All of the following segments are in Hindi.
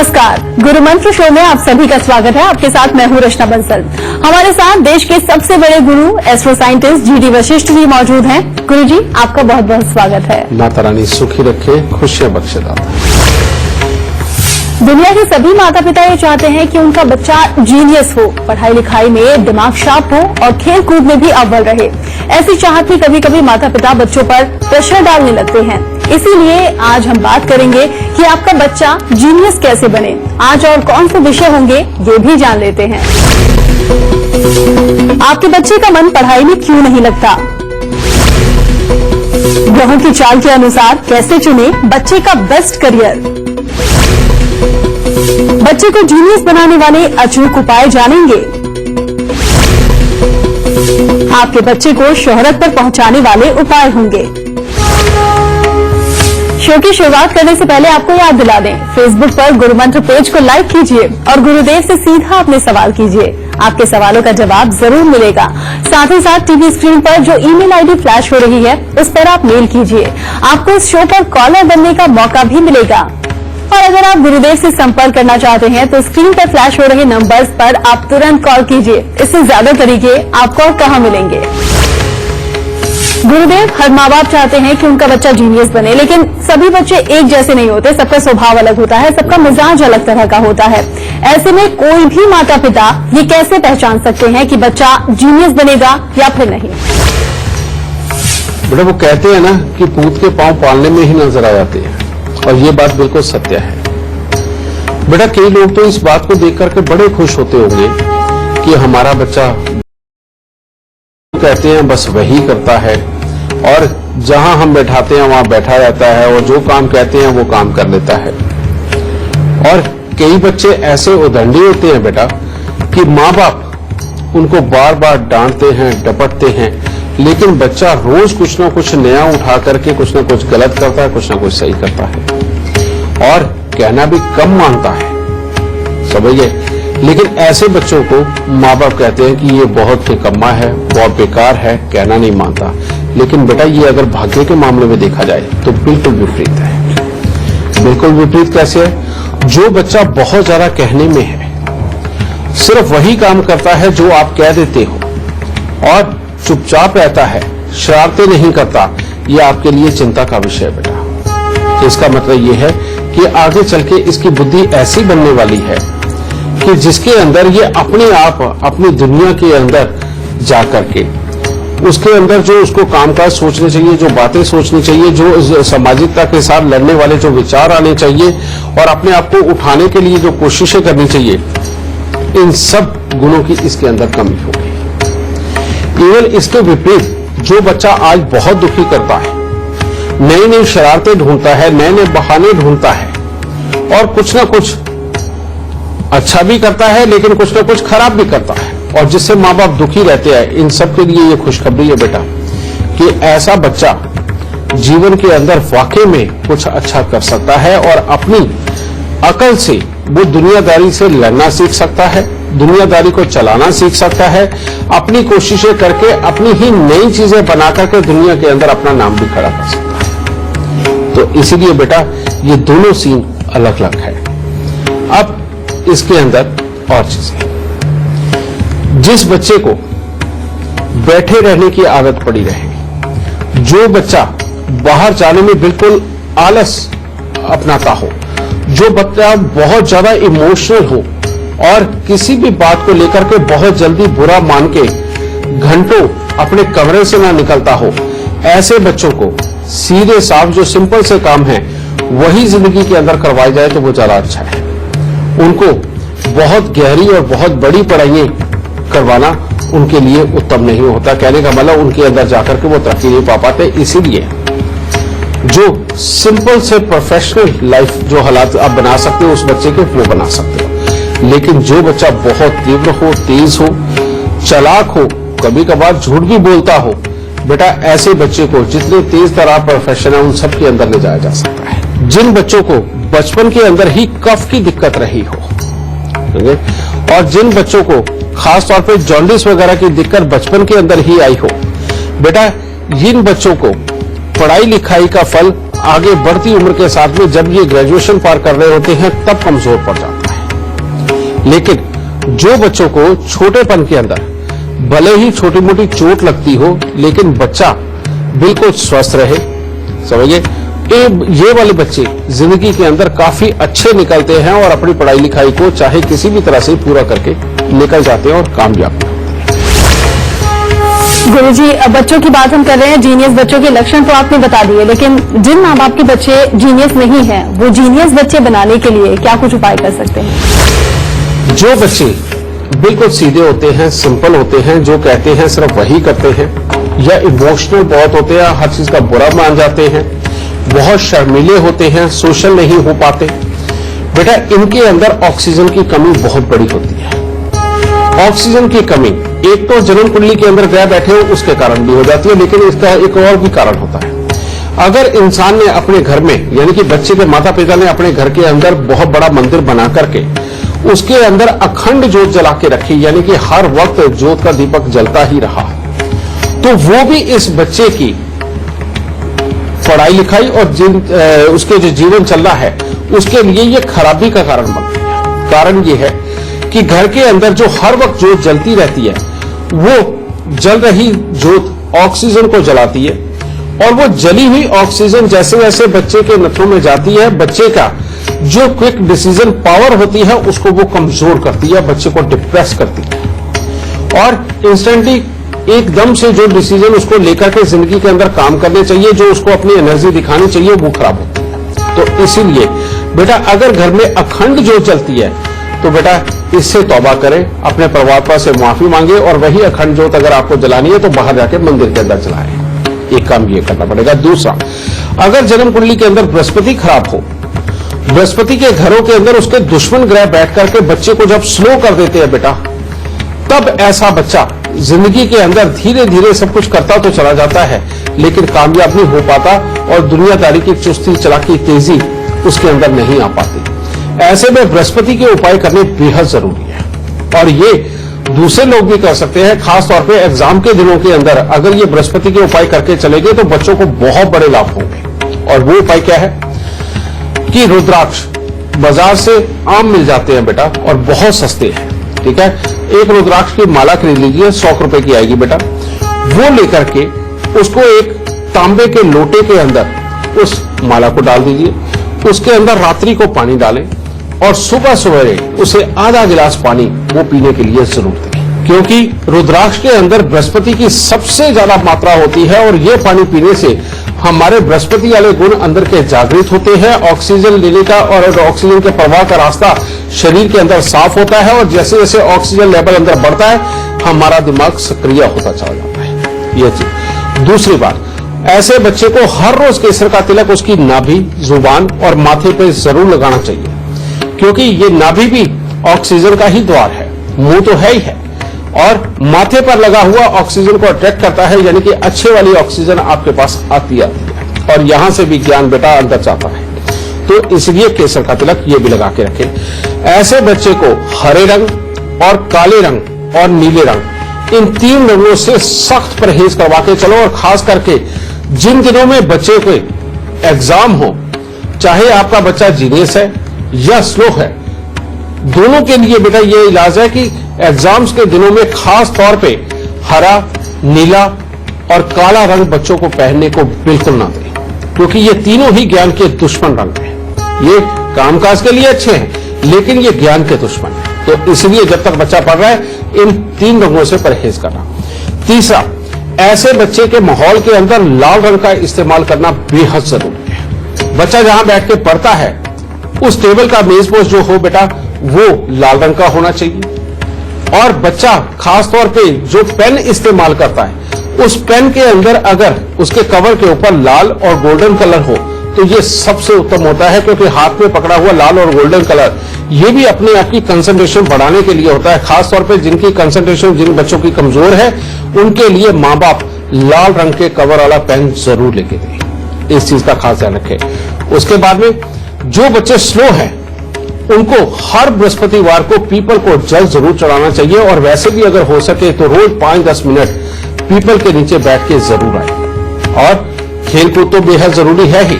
नमस्कार, गुरु मंत्र शो में आप सभी का स्वागत है। आपके साथ मैं हूं रचना बंसल। हमारे साथ देश के सबसे बड़े गुरु astro scientist GD Vashishtha ji मौजूद हैं। गुरु जी, आपका बहुत बहुत स्वागत है। माता रानी सुखी रखे, खुशियां बख्शे दाता। दुनिया के सभी माता पिता ये चाहते हैं कि उनका बच्चा जीनियस हो, पढ़ाई लिखाई में दिमाग शार्प हो और खेल कूद में भी अव्वल रहे। ऐसी चाहत भी कभी कभी माता पिता बच्चों पर प्रेशर डालने लगते हैं। इसीलिए आज हम बात करेंगे कि आपका बच्चा जीनियस कैसे बने। आज और कौन से विषय होंगे ये भी जान लेते हैं। आपके बच्चे का मन पढ़ाई में क्यों नहीं लगता? ग्रहों की चाल के अनुसार कैसे चुने बच्चे का बेस्ट करियर? बच्चे को जीनियस बनाने वाले अचूक उपाय जानेंगे। आपके बच्चे को शोहरत पर पहुंचाने वाले उपाय होंगे। शो की शुरुआत करने से पहले आपको याद दिला दें, फेसबुक पर गुरु मंत्र पेज को लाइक कीजिए और गुरुदेव से सीधा अपने सवाल कीजिए। आपके सवालों का जवाब जरूर मिलेगा। साथ ही साथ टीवी स्क्रीन पर जो ईमेल आईडी फ्लैश हो रही है उस पर आप मेल कीजिए। आपको इस शो पर कॉलर बनने का मौका भी मिलेगा। और अगर आप गुरुदेव से संपर्क करना चाहते हैं तो स्क्रीन पर फ्लैश हो रहे नंबर्स पर आप तुरंत कॉल कीजिए। इससे ज्यादा तरीके आपको और कहां मिलेंगे। गुरुदेव, हर माँ बाप चाहते हैं कि उनका बच्चा जीनियस बने, लेकिन सभी बच्चे एक जैसे नहीं होते। सबका स्वभाव अलग होता है, सबका मिजाज अलग तरह का होता है। ऐसे में कोई भी माता पिता ये कैसे पहचान सकते हैं कि बच्चा जीनियस बनेगा या फिर नहीं? बेटा, वो कहते हैं ना कि पूत के पांव पालने में ही नजर आ जाते हैं, और ये बात बिल्कुल सत्य है। बेटा, कई लोग तो इस बात को देख करके बड़े खुश होते होंगे कि हमारा बच्चा, कहते हैं बस वही करता है और जहां हम बैठाते हैं वहां बैठा रहता है और जो काम कहते हैं वो काम कर लेता है। और कई बच्चे ऐसे उदंडी होते हैं बेटा कि माँ बाप उनको बार बार डांटते हैं, डपटते हैं, लेकिन बच्चा रोज कुछ ना कुछ नया उठा करके कुछ ना कुछ गलत करता है, कुछ ना कुछ सही करता है और कहना भी कम मानता है, समझिए। लेकिन ऐसे बच्चों को माँ बाप कहते हैं कि ये बहुत निकम्मा है, बहुत बेकार है, कहना नहीं मानता। लेकिन बेटा, ये अगर भाग्य के मामले में देखा जाए तो बिल्कुल विपरीत है। बिल्कुल विपरीत कैसे है? जो बच्चा बहुत ज्यादा कहने में है, सिर्फ वही काम करता है जो आप कह देते हो और चुपचाप रहता है, शरारतें नहीं करता, ये आपके लिए चिंता का विषय है बेटा। इसका मतलब ये है कि आगे चल के इसकी बुद्धि ऐसी बनने वाली है कि जिसके अंदर ये अपने आप अपनी दुनिया के अंदर जा करके उसके अंदर जो उसको कामकाज सोचने चाहिए, जो बातें सोचनी चाहिए, जो सामाजिकता के साथ लड़ने वाले जो विचार आने चाहिए और अपने आप को उठाने के लिए जो कोशिशें करनी चाहिए, इन सब गुणों की इसके अंदर कमी होगी। केवल इसके विपरीत जो बच्चा आज बहुत दुखी करता है, नई नई शरारतें ढूंढता है, नए नए बहाने ढूंढता है और कुछ ना कुछ अच्छा भी करता है लेकिन कुछ ना कुछ खराब भी करता है और जिससे माँ बाप दुखी रहते हैं, इन सब के लिए ये खुशखबरी है बेटा कि ऐसा बच्चा जीवन के अंदर वाकई में कुछ अच्छा कर सकता है और अपनी अकल से वो दुनियादारी से लड़ना सीख सकता है, दुनियादारी को चलाना सीख सकता है, अपनी कोशिशें करके अपनी ही नई चीजें बना करके दुनिया के अंदर अपना नाम भी खड़ा कर सकता है। तो इसीलिए बेटा, ये दोनों सीन अलग अलग है। अब इसके अंदर और चीजें, जिस बच्चे को बैठे रहने की आदत पड़ी रहे, जो बच्चा बाहर जाने में बिल्कुल आलस अपनाता हो, जो बच्चा बहुत ज्यादा इमोशनल हो और किसी भी बात को लेकर के बहुत जल्दी बुरा मान के घंटों अपने कमरे से ना निकलता हो, ऐसे बच्चों को सीधे साफ जो सिंपल से काम है वही जिंदगी के अंदर करवाई जाए तो वो ज्यादा अच्छा है। उनको बहुत गहरी और बहुत बड़ी पढ़ाइयां करवाना उनके लिए उत्तम नहीं होता। कहने का मतलब उनके अंदर जाकर के वो तरक्की नहीं पा पाते। इसीलिए जो सिंपल से प्रोफेशनल लाइफ जो हालात आप बना सकते हो उस बच्चे के, वो बना सकते हो। लेकिन जो बच्चा बहुत तीव्र हो, तेज हो, चालाक हो, कभी कभार झूठ भी बोलता हो, बेटा ऐसे बच्चे को जितने तेज तरह प्रोफेशन है उन सब के अंदर ले जाया जा सकता है। जिन बच्चों को बचपन के अंदर ही कफ की दिक्कत रही हो और जिन बच्चों को खासतौर पे जॉन्डिस वगैरह की दिक्कत बचपन के अंदर ही आई हो, बेटा जिन बच्चों को पढ़ाई लिखाई का फल आगे बढ़ती उम्र के साथ में जब ये ग्रेजुएशन पार कर रहे होते हैं तब कमजोर पड़ जाता है। लेकिन जो बच्चों को छोटेपन के अंदर भले ही छोटी मोटी चोट लगती हो लेकिन बच्चा बिल्कुल स्वस्थ रहे, समझिए ये वाले बच्चे जिंदगी के अंदर काफी अच्छे निकलते हैं और अपनी पढ़ाई लिखाई को चाहे किसी भी तरह से पूरा करके निकल जाते हैं और कामयाब होते हैं। गुरुजी, अब बच्चों की बात हम कर रहे हैं, जीनियस बच्चों के लक्षण तो आपने बता दिए, लेकिन जिन माँ बाप के बच्चे जीनियस नहीं हैं, वो जीनियस बच्चे बनाने के लिए क्या कुछ उपाय कर सकते हैं? जो बच्चे बिल्कुल सीधे होते हैं, सिंपल होते हैं, जो कहते हैं सिर्फ वही करते हैं, या इमोशनल बहुत होते हैं, हर चीज का बुरा मान जाते हैं, बहुत शर्मीले होते हैं, सोशल नहीं हो पाते, बेटा इनके अंदर ऑक्सीजन की कमी बहुत बड़ी होती है। ऑक्सीजन की कमी एक तो जन्म कुंडली के अंदर ग्रह बैठे हो उसके कारण भी हो जाती है, लेकिन इसका एक और भी कारण होता है। अगर इंसान ने अपने घर में यानी कि बच्चे के माता पिता ने अपने घर के अंदर बहुत बड़ा मंदिर बना करके उसके अंदर अखंड जोत जला के रखी, यानी कि हर वक्त जोत का दीपक जलता ही रहा, तो वो भी इस बच्चे की पढ़ाई लिखाई और उसके जो जीवन चल रहा है उसके लिए ये खराबी का कारण बनता है। कारण ये है कि घर के अंदर जो हर वक्त जोत जलती रहती है वो जल रही जोत ऑक्सीजन को जलाती है, और वो जली हुई ऑक्सीजन जैसे जैसे बच्चे के नसों में जाती है, बच्चे का जो क्विक डिसीजन पावर होती है उसको वो कमजोर करती है, बच्चे को डिप्रेस करती है, और इंस्टेंटली एकदम से जो डिसीजन उसको लेकर के जिंदगी के अंदर काम करने चाहिए, जो उसको अपनी एनर्जी दिखानी चाहिए, वो खराब होती है। तो इसीलिए बेटा अगर घर में अखंड जोत चलती है तो बेटा इससे तौबा करें, अपने परमात्मा से माफी मांगे, और वही अखंड जोत अगर आपको जलानी है तो बाहर जाके मंदिर के अंदर जलाएं। एक काम ये करना पड़ेगा। दूसरा, अगर जन्म कुंडली के अंदर बृहस्पति खराब हो, बृहस्पति के घरों के अंदर उसके दुश्मन ग्रह बैठ करके बच्चे को जब स्लो कर देते हैं बेटा, तब ऐसा बच्चा जिंदगी के अंदर धीरे धीरे सब कुछ करता तो चला जाता है लेकिन कामयाब नहीं हो पाता, और दुनियादारी की चुस्ती चालाकी तेजी उसके अंदर नहीं आ पाती। ऐसे में बृहस्पति के उपाय करने बेहद जरूरी है, और ये दूसरे लोग भी कर सकते हैं। खासतौर पे एग्जाम के दिनों के अंदर अगर ये बृहस्पति के उपाय करके चलेंगे तो बच्चों को बहुत बड़े लाभ होंगे। और वो उपाय क्या है कि रुद्राक्ष बाजार से आम मिल जाते हैं बेटा, और बहुत सस्ते हैं, ठीक है। एक रुद्राक्ष की माला खरीद लीजिए, 100 रुपए की आएगी बेटा, वो लेकर के उसको एक तांबे के लोटे के अंदर उस माला को डाल दीजिए, उसके अंदर रात्रि को पानी डालें, और सुबह सवेरे उसे आधा गिलास पानी वो पीने के लिए जरूर दें, क्योंकि रुद्राक्ष के अंदर बृहस्पति की सबसे ज्यादा मात्रा होती है, और ये पानी पीने से हमारे बृहस्पति वाले गुण अंदर के जागृत होते हैं, ऑक्सीजन लेने का और ऑक्सीजन के प्रवाह का रास्ता शरीर के अंदर साफ होता है, और जैसे जैसे ऑक्सीजन लेवल अंदर बढ़ता है हमारा दिमाग सक्रिय होता चला जाता है। ये चीज। दूसरी बात, ऐसे बच्चे को हर रोज केसर का तिलक उसकी नाभि, जुबान और माथे पे जरूर लगाना चाहिए, क्योंकि ये नाभि भी ऑक्सीजन का ही द्वार है, मुंह तो है ही है, और माथे पर लगा हुआ ऑक्सीजन को अट्रैक्ट करता है, यानी कि अच्छे वाली ऑक्सीजन आपके पास आती है, और यहां से भी ज्ञान बेटा अंदर जाता है। तो इसलिए केसर का तिलक ये भी लगा के रखें। ऐसे बच्चे को हरे रंग और काले रंग और नीले रंग, इन 3 रंगों से सख्त परहेज करवा के चलो, और खास करके जिन दिनों में बच्चे को एग्जाम हो, चाहे आपका बच्चा जीनियस है या स्लो है, दोनों के लिए बेटा ये इलाज है कि एग्जाम्स के दिनों में खास तौर पे हरा, नीला और काला रंग बच्चों को पहनने को बिल्कुल ना दें, क्योंकि ये तीनों ही ज्ञान के दुश्मन रंग हैं। ये कामकाज के लिए अच्छे हैं लेकिन ये ज्ञान के दुश्मन हैं, तो इसलिए जब तक बच्चा पढ़ रहा है इन 3 रंगों से परहेज करना। तीसरा, ऐसे बच्चे के माहौल के अंदर लाल रंग का इस्तेमाल करना बेहद जरूरी है। बच्चा जहां बैठ के पढ़ता है उस टेबल का मेजपोश जो हो बेटा वो लाल रंग का होना चाहिए, और बच्चा खासतौर पे जो पेन इस्तेमाल करता है उस पेन के अंदर अगर उसके कवर के ऊपर लाल और गोल्डन कलर हो तो ये सबसे उत्तम होता है, क्योंकि हाथ में पकड़ा हुआ लाल और गोल्डन कलर ये भी अपने आप की कंसंट्रेशन बढ़ाने के लिए होता है। खासतौर पे जिनकी कंसंट्रेशन, जिन बच्चों की कमजोर है, उनके लिए माँ बाप लाल रंग के कवर वाला पेन जरूर लेके दें, इस चीज का खास ध्यान रखें। उसके बाद में जो बच्चे स्लो हैं उनको हर बृहस्पतिवार को पीपल को जल जरूर चढ़ाना चाहिए, और वैसे भी अगर हो सके तो रोज 5-10 मिनट पीपल के नीचे बैठ के जरूर आए। और खेलकूद तो बेहद जरूरी है ही,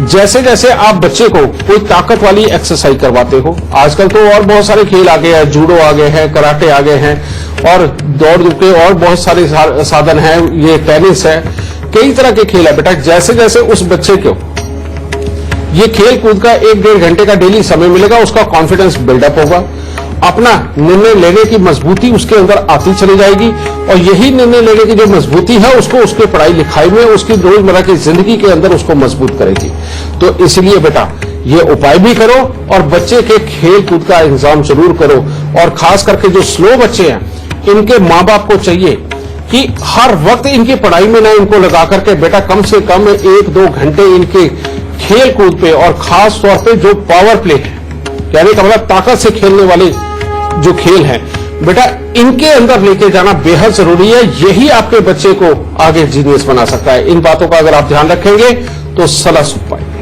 जैसे जैसे आप बच्चे को कोई ताकत वाली एक्सरसाइज करवाते हो, आजकल तो और बहुत सारे खेल आ गए हैं, जूडो आ गए हैं, कराटे आ गए हैं और दौड़ के और बहुत सारे साधन हैं, ये टेनिस है, कई तरह के खेल है बेटा। जैसे जैसे उस बच्चे को ये खेल कूद का 1-1.5 घंटे का डेली समय मिलेगा, उसका कॉन्फिडेंस बिल्डअप होगा, अपना निर्णय लेने की मजबूती उसके अंदर आती चली जाएगी और यही निर्णय लेने की जो मजबूती है उसको उसके पढ़ाई लिखाई में, उसकी रोजमर्रा की जिंदगी के अंदर उसको मजबूत करेगी। तो इसलिए बेटा ये उपाय भी करो और बच्चे के खेल कूद का इंतजाम जरूर करो। और खास करके जो स्लो बच्चे हैं, इनके माँ बाप को चाहिए कि हर वक्त इनकी पढ़ाई में ना इनको लगा करके बेटा कम से कम 1-2 घंटे इनके खेल कूद पे और खास तौर पे जो पावर प्ले है, यानी कि मतलब ताकत से खेलने वाले जो खेल हैं बेटा, इनके अंदर लेके जाना बेहद जरूरी है। यही आपके बच्चे को आगे जीनियस बना सकता है। इन बातों का अगर आप ध्यान रखेंगे तो सलाह सुन पाएंगे।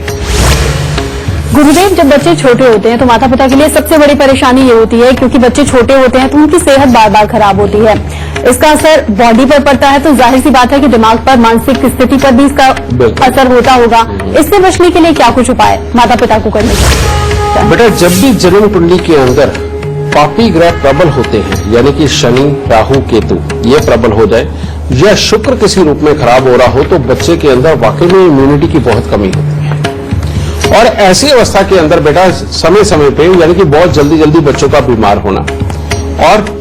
गुरुदेव, जब बच्चे छोटे होते हैं तो माता पिता के लिए सबसे बड़ी परेशानी ये होती है, क्योंकि बच्चे छोटे होते हैं तो उनकी सेहत बार बार खराब होती है। इसका असर बॉडी पर पड़ता है तो जाहिर सी बात है कि दिमाग पर, मानसिक स्थिति पर भी इसका असर होता होगा। इससे बचने के लिए क्या कुछ उपाय माता पिता को करने चाहिए? बेटा, जब भी जन्म कुंडली के अंदर पापी ग्रह प्रबल होते हैं, यानी कि शनि, राहु, केतु ये प्रबल हो जाए या शुक्र किसी रूप में खराब हो रहा हो, तो बच्चे के अंदर वाकई में इम्यूनिटी की बहुत कमी होती है। और ऐसी अवस्था के अंदर बेटा समय समय पे, यानी कि बहुत जल्दी जल्दी बच्चों का बीमार होना और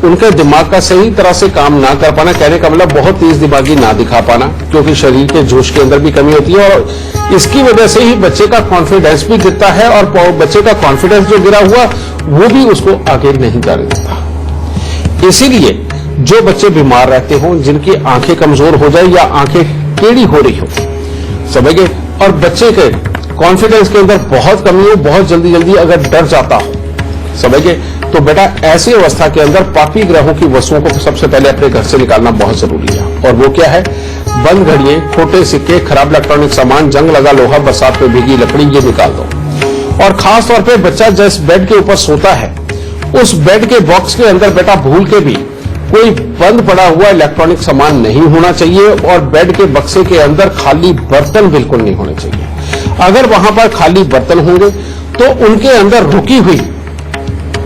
उनके दिमाग का सही तरह से काम ना कर पाना, कहने का मतलब बहुत तेज दिमागी ना दिखा पाना, क्योंकि शरीर के जोश के अंदर भी कमी होती है और इसकी वजह से ही बच्चे का कॉन्फिडेंस भी गिरता है और बच्चे का कॉन्फिडेंस जो गिरा हुआ वो भी उसको आगे नहीं जाने देता। इसीलिए जो बच्चे बीमार रहते हो, जिनकी आंखें कमजोर हो जाए या आंखें टेढ़ी हो रही हो, समझ गए, और बच्चे के कॉन्फिडेंस के अंदर बहुत कमी हो, बहुत जल्दी जल्दी अगर डर जाता हो, समझ गए, तो बेटा ऐसी अवस्था के अंदर पापी ग्रहों की वस्तुओं को सबसे पहले अपने घर से निकालना बहुत जरूरी है। और वो क्या है? बंद घड़ियां, खोटे सिक्के, खराब इलेक्ट्रॉनिक सामान, जंग लगा लोहा, बरसात में भीगी लकड़ी, ये निकाल दो। और खास तौर पे बच्चा जिस बेड के ऊपर सोता है, उस बेड के बॉक्स के अंदर बेटा भूल के भी कोई बंद पड़ा हुआ इलेक्ट्रॉनिक सामान नहीं होना चाहिए और बेड के बक्से के अंदर खाली बर्तन बिल्कुल नहीं होने चाहिए। अगर वहां पर खाली बर्तन होंगे तो उनके अंदर रुकी हुई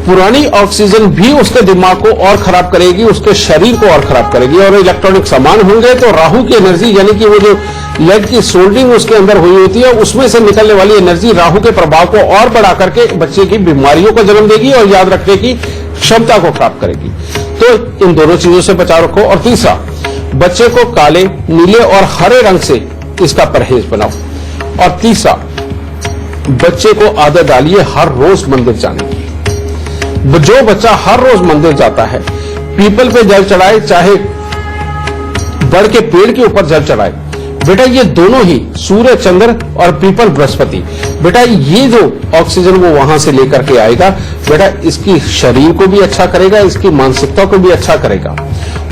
पुरानी ऑक्सीजन भी उसके दिमाग को और खराब करेगी, उसके शरीर को और खराब करेगी। और इलेक्ट्रॉनिक सामान होंगे तो राहु की एनर्जी, यानी कि वो जो लेड की सोल्डिंग उसके अंदर हुई होती है, उसमें से निकलने वाली एनर्जी राहु के प्रभाव को और बढ़ा करके बच्चे की बीमारियों को जन्म देगी और याद रखने की क्षमता को खराब करेगी। तो इन दोनों चीजों से बचाव रखो। और तीसरा, बच्चे को काले, नीले और हरे रंग से इसका परहेज बनाओ। और तीसरा, बच्चे को आदत डालिए हर रोज मंदिर जाने की। जो बच्चा हर रोज मंदिर जाता है, पीपल पे जल चढ़ाए, चाहे बड़ के पेड़ के ऊपर जल चढ़ाए, बेटा ये दोनों ही सूर्य, चंद्र और पीपल, बृहस्पति, बेटा ये जो ऑक्सीजन वो वहां से लेकर के आएगा, बेटा इसकी शरीर को भी अच्छा करेगा, इसकी मानसिकता को भी अच्छा करेगा।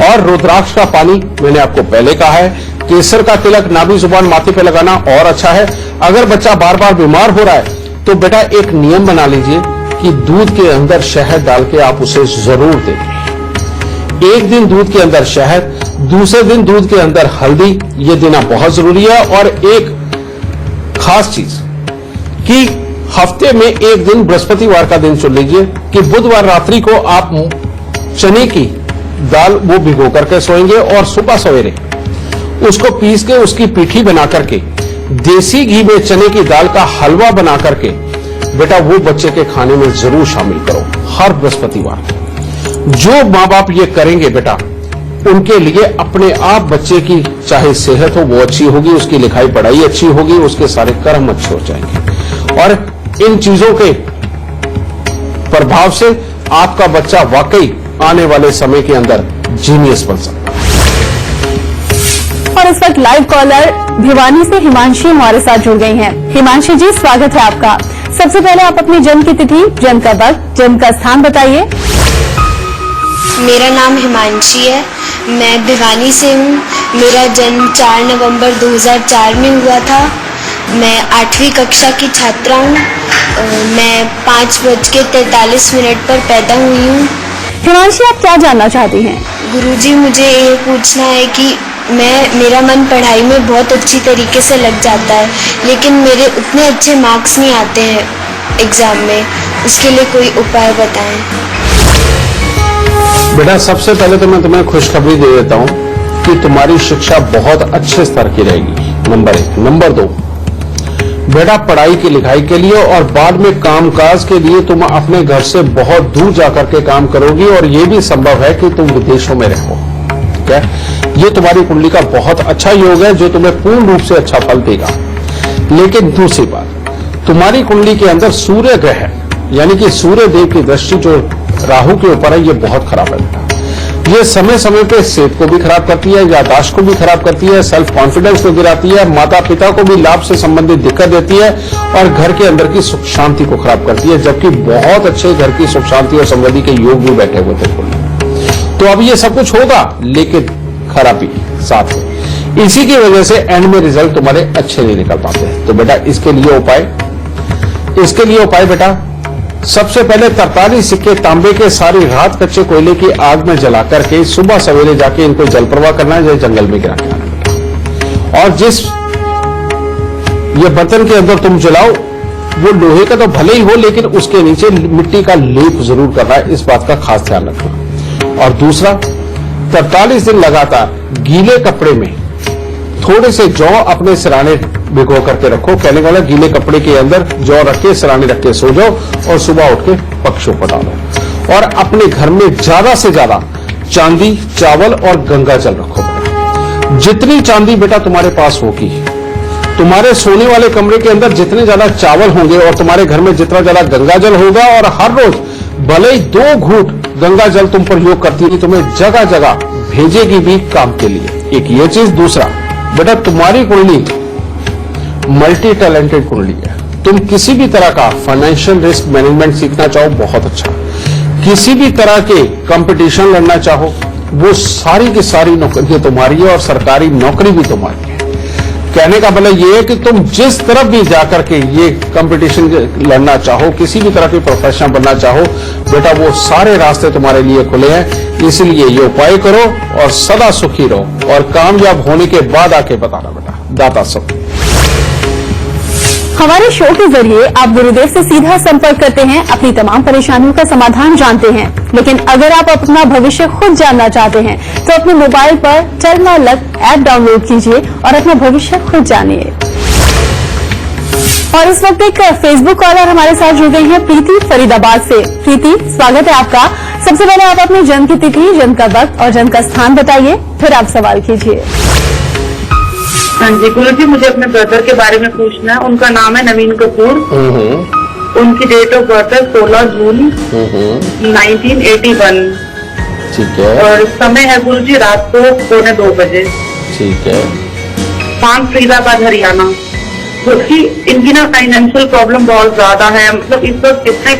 और रुद्राक्ष का पानी मैंने आपको पहले कहा है, केसर का तिलक नाभि जुबान माथे पे लगाना और अच्छा है। अगर बच्चा बार बार बीमार हो रहा है तो बेटा एक नियम बना लीजिए कि दूध के अंदर शहद डाल के आप उसे जरूर दें। एक दिन दूध के अंदर शहद, दूसरे दिन दूध के अंदर हल्दी, ये देना बहुत जरूरी है। और एक खास चीज कि हफ्ते में एक दिन बृहस्पतिवार का दिन चुन लीजिए कि बुधवार रात्रि को आप चने की दाल वो भिगो करके सोएंगे और सुबह सवेरे उसको पीस के उसकी पीठी बना करके देसी घी में चने की दाल का हलवा बना करके बेटा वो बच्चे के खाने में जरूर शामिल करो हर बृहस्पतिवार। जो माँ बाप ये करेंगे बेटा, उनके लिए अपने आप बच्चे की चाहे सेहत हो वो अच्छी होगी, उसकी लिखाई पढ़ाई अच्छी होगी, उसके सारे कर्म अच्छे हो जाएंगे। और इन चीजों के प्रभाव से आपका बच्चा वाकई आने वाले समय के अंदर जीनियस बन सकता है। और इस वक्त लाइव कॉलर भिवानी से हिमांशी हमारे साथ जुड़ गई हैं। हिमांशी जी, स्वागत है आपका। सबसे पहले आप अपनी जन्म की तिथि, जन्म का वक्त, जन्म का स्थान बताइए। मेरा नाम हिमांशी है, मैं भिवानी से हूँ। मेरा जन्म 4 नवंबर 2004 में हुआ था। मैं 8वीं कक्षा की छात्रा हूँ। मैं 5:43 पर पैदा हुई हूँ। हिमांशी, आप क्या जानना चाहती हैं? गुरुजी, मुझे ये पूछना है कि मेरा मन पढ़ाई में बहुत अच्छी तरीके से लग जाता है, लेकिन मेरे उतने अच्छे मार्क्स नहीं आते हैं एग्ज़ाम में। उसके लिए कोई उपाय बताएं। बेटा सबसे पहले तो मैं तुम्हें खुशखबरी दे देता हूं कि तुम्हारी शिक्षा बहुत अच्छे स्तर की रहेगी, नंबर 1। नंबर 2, बेटा पढ़ाई की लिखाई के लिए और बाद में कामकाज के लिए तुम अपने घर से बहुत दूर जाकर के काम करोगी, और यह भी संभव है कि तुम विदेशों में रहो। ठीक है, ये तुम्हारी कुंडली का बहुत अच्छा योग है जो तुम्हें पूर्ण रूप से अच्छा फल देगा। लेकिन दूसरी बात, तुम्हारी कुंडली के अंदर सूर्य ग्रह है, यानी कि सूर्य देव की दृष्टि जो राहु के ऊपर है, ये बहुत खराब है बेटा। ये समय समय पे सेहत को भी खराब करती है, याददाश्त को भी खराब करती है, सेल्फ कॉन्फिडेंस को गिराती है, माता पिता को भी लाभ से संबंधित दिक्कत देती है, और घर के अंदर की सुख शांति को खराब करती है, जबकि बहुत अच्छे घर की सुख शांति और समृद्धि के योग भी बैठे हुए थे। तो अब ये सब कुछ होगा, लेकिन खराबी साथ में। इसी की वजह से एंड में रिजल्ट तुम्हारे अच्छे नहीं निकल पाते। तो बेटा इसके लिए उपाय बेटा, सबसे पहले 43 सिक्के तांबे के सारी रात कच्चे कोयले की आग में जला करके सुबह सवेरे जाके इनको जल प्रवाह करना है, जैसे जंगल में गिरा के आना। और जिस ये बर्तन के अंदर तुम जलाओ, वो लोहे का तो भले ही हो, लेकिन उसके नीचे मिट्टी का लेप जरूर करना है, इस बात का खास ध्यान रखना। और दूसरा, 43 दिन लगातार गीले कपड़े में थोड़े से जौ अपने सिराने भिगो करके रखो। कहने वाला, गीले कपड़े के अंदर जौ रख के सिराने रख के सो जाओ और सुबह उठ के पक्षियों को डालो। और अपने घर में ज्यादा से ज्यादा चांदी, चावल और गंगा जल रखो बेटा। जितनी चांदी बेटा तुम्हारे पास होगी, तुम्हारे सोने वाले कमरे के अंदर जितने ज्यादा चावल होंगे, और तुम्हारे घर में जितना ज्यादा गंगा जल होगा, और हर रोज भले ही 2 घूंट गंगा जल तुम प्रयोग करती है, तुम्हें जगह जगह भेजेगी भी काम के लिए। एक ये चीज। दूसरा बेटा, तुम्हारी कुंडली मल्टी टैलेंटेड कुंडली है। तुम किसी भी तरह का फाइनेंशियल रिस्क मैनेजमेंट सीखना चाहो, बहुत अच्छा। किसी भी तरह के कंपटीशन लड़ना चाहो, वो सारी की सारी नौकरियां तुम्हारी है, और सरकारी नौकरी भी तुम्हारी है। कहने का मतलब ये है कि तुम जिस तरफ भी जाकर के ये कंपटीशन लड़ना चाहो, किसी भी तरह के प्रोफेशनल बनना चाहो बेटा, वो सारे रास्ते तुम्हारे लिए खुले हैं। इसलिए ये उपाय करो और सदा सुखी रहो, और कामयाब होने के बाद आके बताना बेटा। दाता सब। हमारे शो के जरिए आप गुरुदेव से सीधा संपर्क करते हैं, अपनी तमाम परेशानियों का समाधान जानते हैं। लेकिन अगर आप अपना भविष्य खुद जानना चाहते हैं तो अपने मोबाइल पर चल ना लग ऐप डाउनलोड कीजिए और अपना भविष्य खुद जानिए। और इस वक्त एक फेसबुक कॉलर हमारे साथ जुड़ गई हैं, प्रीति फरीदाबाद से। प्रीति, स्वागत है आपका। सबसे पहले आप अपने जन्म की तिथि, जन्म का वक्त और जन्म का स्थान बताइए, फिर आप सवाल कीजिए। हाँ जी गुरु जी, मुझे अपने ब्रदर के बारे में पूछना है। उनका नाम है नवीन कपूर। उनकी डेट ऑफ बर्थ है 16 जून 1981। ठीक है। और समय है गुरु जी रात को 2:45 बजे। ठीक है। स्थान फरीदाबाद हरियाणा। क्योंकि इनकी ना फाइनेंशियल प्रॉब्लम बहुत ज्यादा है, मतलब इस वक्त इतने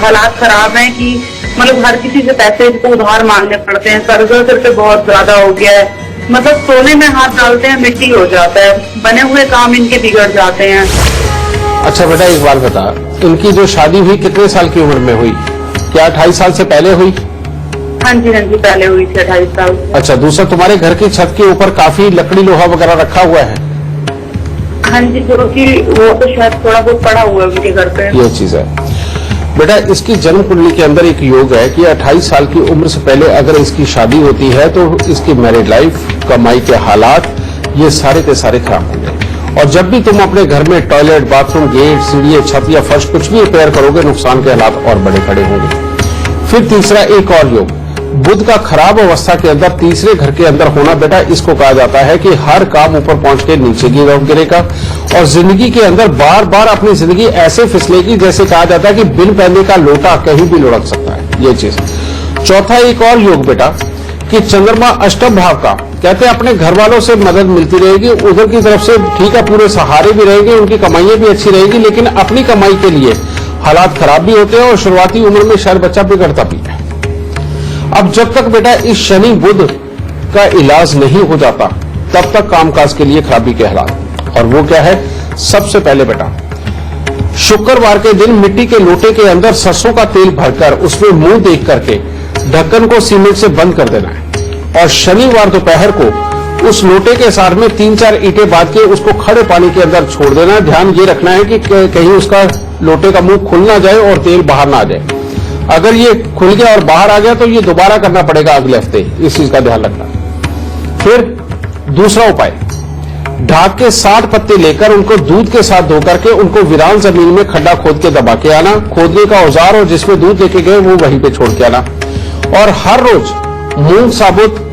हालात खराब हैं कि मतलब हर किसी से पैसे इनको उधार मांगने पड़ते हैं। कर्जा सिर पे बहुत ज्यादा हो गया है, मतलब सोने में हाथ डालते हैं मिट्टी हो जाता है, बने हुए काम इनके बिगड़ जाते हैं। अच्छा बेटा, एक बात बता, इनकी जो शादी हुई कितने साल की उम्र में हुई? क्या 28 साल से पहले हुई? हाँ जी पहले हुई थी 28 साल। अच्छा, दूसरा, तुम्हारे घर की छत के ऊपर काफी लकड़ी लोहा वगैरह रखा हुआ है? हाँ जी गुरु की, वो तो शायद थोड़ा बहुत पड़ा हुआ है उनके घर पे। ये चीज है बेटा। इसकी जन्म कुंडली के अंदर एक योग है कि 28 साल की उम्र से पहले अगर इसकी शादी होती है तो इसकी मैरिड लाइफ, कमाई के हालात, ये सारे के सारे खराब होंगे। और जब भी तुम अपने घर में टॉयलेट, बाथरूम, गेट, सीढ़ी, छत या फर्श कुछ भी रिपेयर करोगे, नुकसान के हालात और बड़े खड़े होंगे। फिर तीसरा एक और योग, बुध का खराब अवस्था के अंदर तीसरे घर के अंदर होना बेटा, इसको कहा जाता है कि हर काम ऊपर पहुंच के नीचे गिरेगा, और जिंदगी के अंदर बार बार अपनी जिंदगी ऐसे फिसलेगी जैसे कहा जाता है कि बिन पैदे का लोटा कहीं भी लुढ़क सकता है, ये चीज। चौथा एक और योग बेटा कि चंद्रमा अष्टम भाव का, कहते हैं अपने घर वालों से मदद मिलती रहेगी, उधर की तरफ से ठीक है, पूरे सहारे भी रहेंगे, उनकी कमाइयां भी अच्छी रहेगी, लेकिन अपनी कमाई के लिए हालात खराब भी होते हैं, और शुरुआती उम्र में शायद बच्चा बिगड़ता भी है। अब जब तक बेटा इस शनि बुध का इलाज नहीं हो जाता, तब तक कामकाज के लिए खराबी के हालात। और वो क्या है? सबसे पहले बेटा, शुक्रवार के दिन मिट्टी के लोटे के अंदर सरसों का तेल भरकर उसमें मुंह देख करके ढक्कन को सीमेंट से बंद कर देना है, और शनिवार दोपहर को उस लोटे के सार में 3-4 ईंटें बांध के उसको खड़े पानी के अंदर छोड़ देना। ध्यान ये रखना है कि कहीं उसका लोटे का मुंह खुल ना जाए और तेल बाहर ना आ जाए। अगर ये खुल गया और बाहर आ गया तो ये दोबारा करना पड़ेगा अगले हफ्ते, इस चीज का ध्यान रखना। फिर दूसरा उपाय, ढाक के 60 पत्ते लेकर उनको दूध के साथ धो करके उनको वीरान जमीन में खड्डा खोद के दबा के आना। खोदने का औजार और जिसमें दूध लेके गए वो वहीं पे छोड़ के आना। और हर रोज मूंग साबुत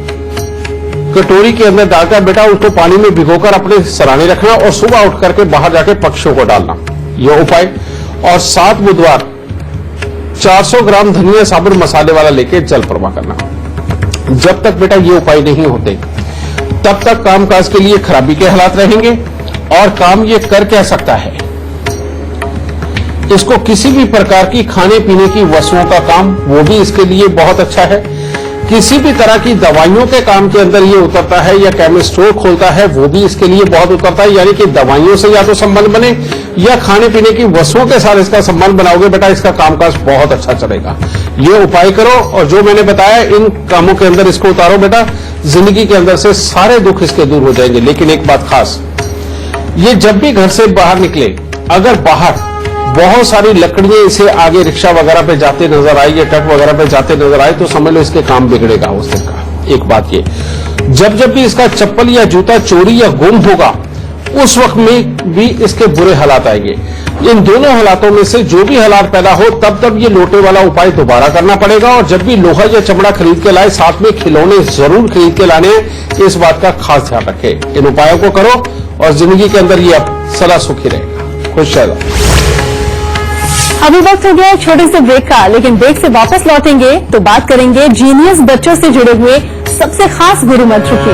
कटोरी के अंदर डालकर बेटा उसको पानी में भिगोकर अपने सराहने रखना और सुबह उठ करके बाहर जाके पक्षियों को डालना, यह उपाय। और 7 बुधवार 400 ग्राम धनिया साबुत मसाले वाला लेके जल प्रवाह करना। जब तक बेटा ये उपाय नहीं होते तब तक कामकाज के लिए खराबी के हालात रहेंगे। और काम ये कर क्या सकता है, इसको किसी भी प्रकार की खाने पीने की वस्तुओं का काम वो भी इसके लिए बहुत अच्छा है। किसी भी तरह की दवाइयों के काम के अंदर ये उतरता है, या केमिस्ट स्टोर खोलता है वो भी इसके लिए बहुत उतरता है। यानी कि दवाइयों से या तो संबंध बने या खाने पीने की वस्तुओं के साथ इसका संबंध बनाओगे बेटा, इसका कामकाज बहुत अच्छा चलेगा। ये उपाय करो और जो मैंने बताया इन कामों के अंदर इसको उतारो बेटा, जिंदगी के अंदर से सारे दुख इसके दूर हो जाएंगे। लेकिन एक बात खास, ये जब भी घर से बाहर निकले, अगर बाहर बहुत सारी लकड़ियां इसे आगे रिक्शा वगैरह पे जाते नजर आए या ट्रक वगैरह पे जाते नजर आए तो समझ लो इसके काम बिगड़ेगा उस दिन का। एक बात ये, जब भी इसका चप्पल या जूता चोरी या गुम होगा उस वक्त में भी इसके बुरे हालात आएंगे। इन दोनों हालातों में से जो भी हालात पैदा हो तब ये लोटे वाला उपाय दोबारा करना पड़ेगा। और जब भी लोहा या चमड़ा खरीद के लाए साथ में खिलौने जरूर खरीद के लाने, इस बात का खास ध्यान रखें। इन उपायों को करो और जिंदगी के अंदर ये अब सदा सुखी रहेगा, खुश रहेगा। अभी वक्त हो गया एक छोटे से ब्रेक का, लेकिन ब्रेक से वापस लौटेंगे तो बात करेंगे जीनियस बच्चों से जुड़े हुए सबसे खास गुरु मंत्र की।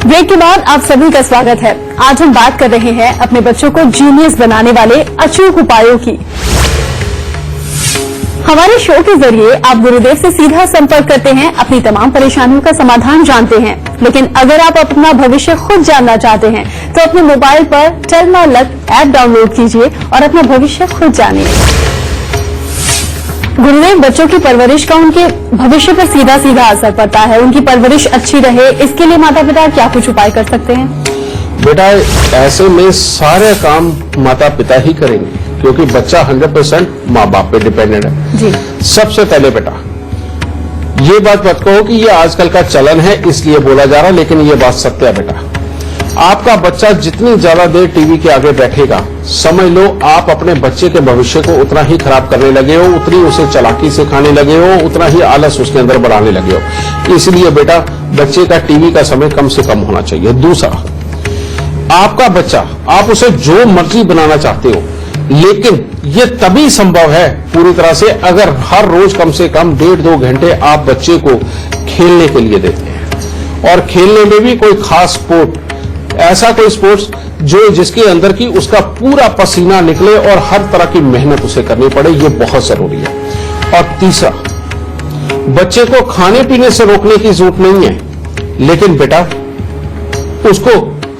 ब्रेक के बाद आप सभी का स्वागत है। आज हम बात कर रहे हैं अपने बच्चों को जीनियस बनाने वाले अचूक उपायों की। हमारे शो के जरिए आप गुरुदेव से सीधा संपर्क करते हैं, अपनी तमाम परेशानियों का समाधान जानते हैं। लेकिन अगर आप अपना भविष्य खुद जानना चाहते हैं तो अपने मोबाइल पर Tell My Luck app download कीजिए और अपना भविष्य खुद जानिए। गुरुदेव, बच्चों की परवरिश का उनके भविष्य पर सीधा सीधा असर पड़ता है। उनकी परवरिश अच्छी रहे, इसके लिए माता पिता क्या कुछ उपाय कर सकते हैं? बेटा, ऐसे में सारे काम माता पिता ही करेंगे क्योंकि बच्चा 100% माँ बाप पे डिपेंडेंट है। जी। सबसे पहले बेटा ये बात मत कहो कि ये आजकल का चलन है इसलिए बोला जा रहा है, लेकिन ये बात सत्य है बेटा। आपका बच्चा जितनी ज्यादा देर टीवी के आगे बैठेगा, समझ लो आप अपने बच्चे के भविष्य को उतना ही खराब करने लगे हो, उतनी उसे चालाकी सिखाने लगे हो, उतना ही आलस उसके अंदर बढ़ाने लगे हो। इसलिए बेटा बच्चे का टीवी का समय कम से कम होना चाहिए। दूसरा, आपका बच्चा आप उसे जो मर्जी बनाना चाहते हो, लेकिन ये तभी संभव है पूरी तरह से अगर हर रोज कम से कम 1.5-2 घंटे आप बच्चे को खेलने के लिए देते हैं। और खेलने में भी कोई खास स्पोर्ट, ऐसा कोई स्पोर्ट्स जो जिसके अंदर की उसका पूरा पसीना निकले और हर तरह की मेहनत उसे करनी पड़े, ये बहुत जरूरी है। और तीसरा, बच्चे को खाने पीने से रोकने की जरूरत नहीं है, लेकिन बेटा उसको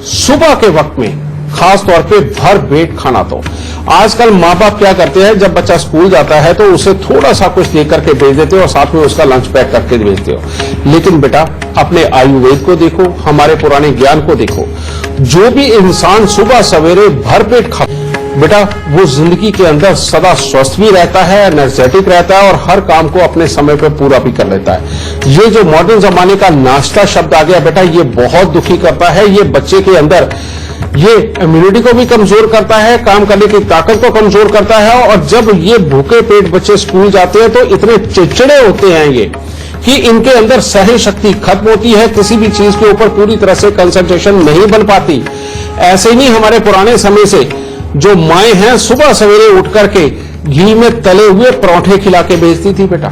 सुबह के वक्त में खास तौर पे भर पेट खाना दो। आजकल माँ बाप क्या करते हैं, जब बच्चा स्कूल जाता है तो उसे थोड़ा सा कुछ लेकर के भेज देते हो और साथ में उसका लंच पैक करके भेजते हो। लेकिन बेटा अपने आयुर्वेद को देखो, हमारे पुराने ज्ञान को देखो, जो भी इंसान सुबह सवेरे भर पेट खा बेटा वो जिंदगी के अंदर सदा स्वस्थ भी रहता है, एनर्जेटिक रहता है और हर काम को अपने समय पर पूरा भी कर लेता है। ये जो मॉडर्न जमाने का नाश्ता शब्द आ गया बेटा, ये बहुत दुखी करता है। ये बच्चे के अंदर ये इम्यूनिटी को भी कमजोर करता है, काम करने की ताकत को कमजोर करता है। और जब ये भूखे पेट बच्चे स्कूल जाते हैं तो इतने चिड़चिड़े होते हैं ये कि इनके अंदर सहन शक्ति खत्म होती है, किसी भी चीज के ऊपर पूरी तरह से कंसंट्रेशन नहीं बन पाती। ऐसे ही हमारे पुराने समय से जो माएं हैं सुबह सवेरे उठ करके घी में तले हुए पराठे खिला के भेजती थी बेटा।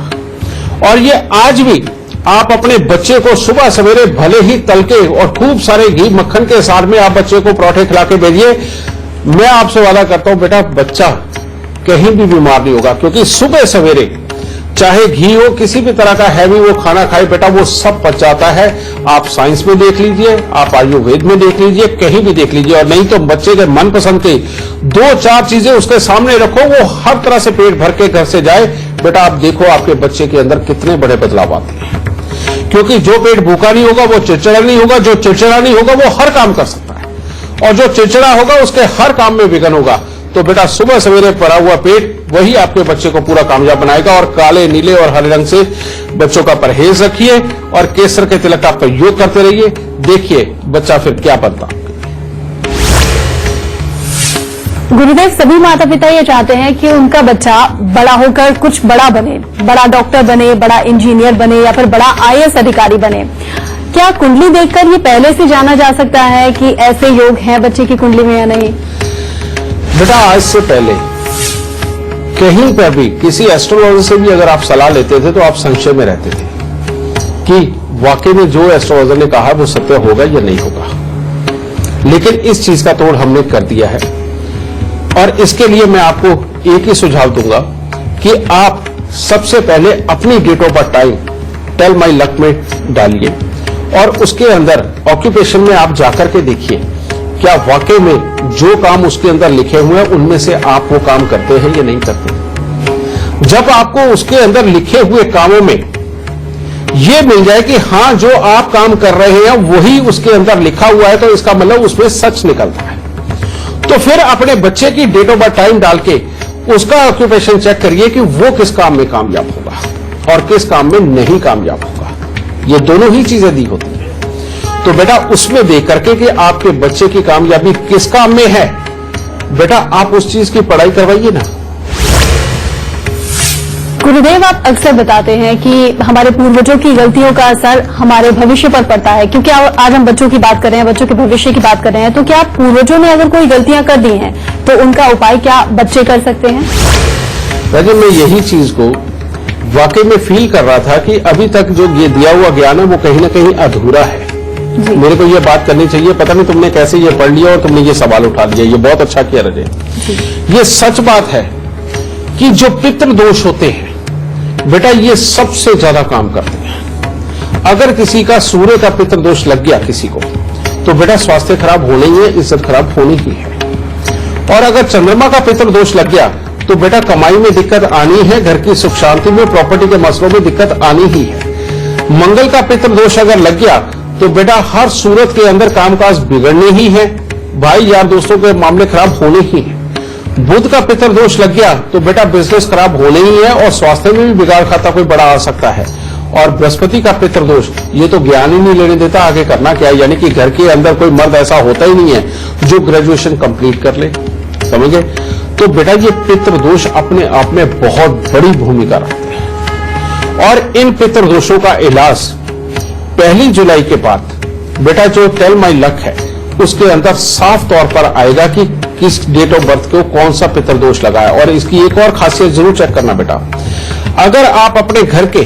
और ये आज भी आप अपने बच्चे को सुबह सवेरे भले ही तल के और खूब सारे घी मक्खन के साथ में आप बच्चे को पराठे खिला के भेजिए, मैं आपसे वादा करता हूं बेटा बच्चा कहीं भी बीमार नहीं होगा। क्योंकि सुबह सवेरे चाहे घी हो, किसी भी तरह का हैवी वो खाना खाए बेटा, वो सब पच जाता है। आप साइंस में देख लीजिए, आप आयुर्वेद में देख लीजिए, कहीं भी देख लीजिए, और नहीं तो बच्चे के मनपसंद की 2-4 चीजें उसके सामने रखो, वो हर तरह से पेट भर के घर से जाए, बेटा आप देखो आपके बच्चे के अंदर कितने बड़े बदलाव आते हैं। क्योंकि जो पेट भूखा नहीं होगा वो चिड़चिड़ा नहीं होगा, जो चिड़चिड़ा नहीं होगा वो हर काम कर सकता है, और जो चिड़चिड़ा होगा उसके हर काम में विघ्न होगा। तो बेटा सुबह सवेरे भरा हुआ पेट वही आपके बच्चे को पूरा कामयाब बनाएगा। और काले, नीले और हरे रंग से बच्चों का परहेज रखिए और केसर के तिलक का प्रयोग करते रहिए, देखिए बच्चा फिर क्या बनता। गुरुदेव, सभी माता पिता ये चाहते हैं कि उनका बच्चा बड़ा होकर कुछ बड़ा बने, बड़ा डॉक्टर बने, बड़ा इंजीनियर बने या फिर बड़ा IAS अधिकारी बने। क्या कुंडली देखकर ये पहले से जाना जा सकता है कि ऐसे योग हैं बच्चे की कुंडली में या नहीं? बेटा आज से पहले कहीं पर भी किसी एस्ट्रोलॉजर से भी अगर आप सलाह लेते थे तो आप संशय में रहते थे कि वाकई में जो एस्ट्रोलॉजर ने कहा वो सत्य होगा या नहीं होगा। लेकिन इस चीज का तोड़ हमने कर दिया है, और इसके लिए मैं आपको एक ही सुझाव दूंगा कि आप सबसे पहले अपनी date of birth time Tell My Luck में डालिए, और उसके अंदर ऑक्यूपेशन में आप जाकर के देखिए क्या वाकई में जो काम उसके अंदर लिखे हुए हैं उनमें से आप वो काम करते हैं या नहीं करते। जब आपको उसके अंदर लिखे हुए कामों में ये मिल जाए कि हां जो आप काम कर रहे हैं वही उसके अंदर लिखा हुआ है, तो इसका मतलब उसमें सच निकलता है। तो फिर अपने बच्चे की डेट ऑफ बर्थ टाइम डाल के उसका ऑक्यूपेशन चेक करिए कि वो किस काम में कामयाब होगा और किस काम में नहीं कामयाब होगा। ये दोनों ही चीजें दी होती हैं। तो बेटा उसमें देख करके कि आपके बच्चे की कामयाबी किस काम में है, बेटा आप उस चीज की पढ़ाई करवाइए ना। गुरुदेव, आप अक्सर बताते हैं कि हमारे पूर्वजों की गलतियों का असर हमारे भविष्य पर पड़ता है, क्योंकि आज हम बच्चों की बात कर रहे हैं, बच्चों के भविष्य की बात कर रहे हैं। तो क्या पूर्वजों ने अगर कोई गलतियां कर दी हैं तो उनका उपाय क्या बच्चे कर सकते हैं? राजे, मैं यही चीज को वाकई में फील कर रहा था कि अभी तक जो ये दिया हुआ ज्ञान है वो कहीं ना कहीं अधूरा है। मेरे को ये बात करनी चाहिए, पता नहीं तुमने कैसे ये पढ़ लिया और तुमने ये सवाल उठा लिया, ये बहुत अच्छा किया रजे। ये सच बात है कि जो पितृ दोष होते हैं बेटा ये सबसे ज्यादा काम करते हैं। अगर किसी का सूर्य का पितृ दोष लग गया किसी को तो बेटा स्वास्थ्य खराब होना ही है, इज्जत खराब होनी ही है। और अगर चंद्रमा का पितृ दोष लग गया तो बेटा कमाई में दिक्कत आनी है, घर की सुख शांति में, प्रॉपर्टी के मसलों में दिक्कत आनी ही है। मंगल का पितृ दोष अगर लग गया तो बेटा हर सूरत के अंदर कामकाज बिगड़ने ही है, भाई यार दोस्तों के मामले खराब होने ही है। बुध का पितृ दोष लग गया तो बेटा बिजनेस खराब होने ही है और स्वास्थ्य में भी बिगाड़ खाता कोई बड़ा आ सकता है। और बृहस्पति का पितृ दोष ये तो ज्ञान ही नहीं लेने देता आगे करना क्या है, यानी कि घर के अंदर कोई मर्द ऐसा होता ही नहीं है जो ग्रेजुएशन कंप्लीट कर ले, समझे। तो बेटा ये पितृ दोष अपने आप में बहुत बड़ी भूमिका रखते हैं, और इन पितृ दोषों का इलाज 1 जुलाई के बाद बेटा जो टेल माई लक है उसके अंदर साफ तौर पर आएगा कि किस डेट ऑफ बर्थ को कौन सा पितृ दोष लगा है। और इसकी एक और खासियत जरूर चेक करना बेटा, अगर आप अपने घर के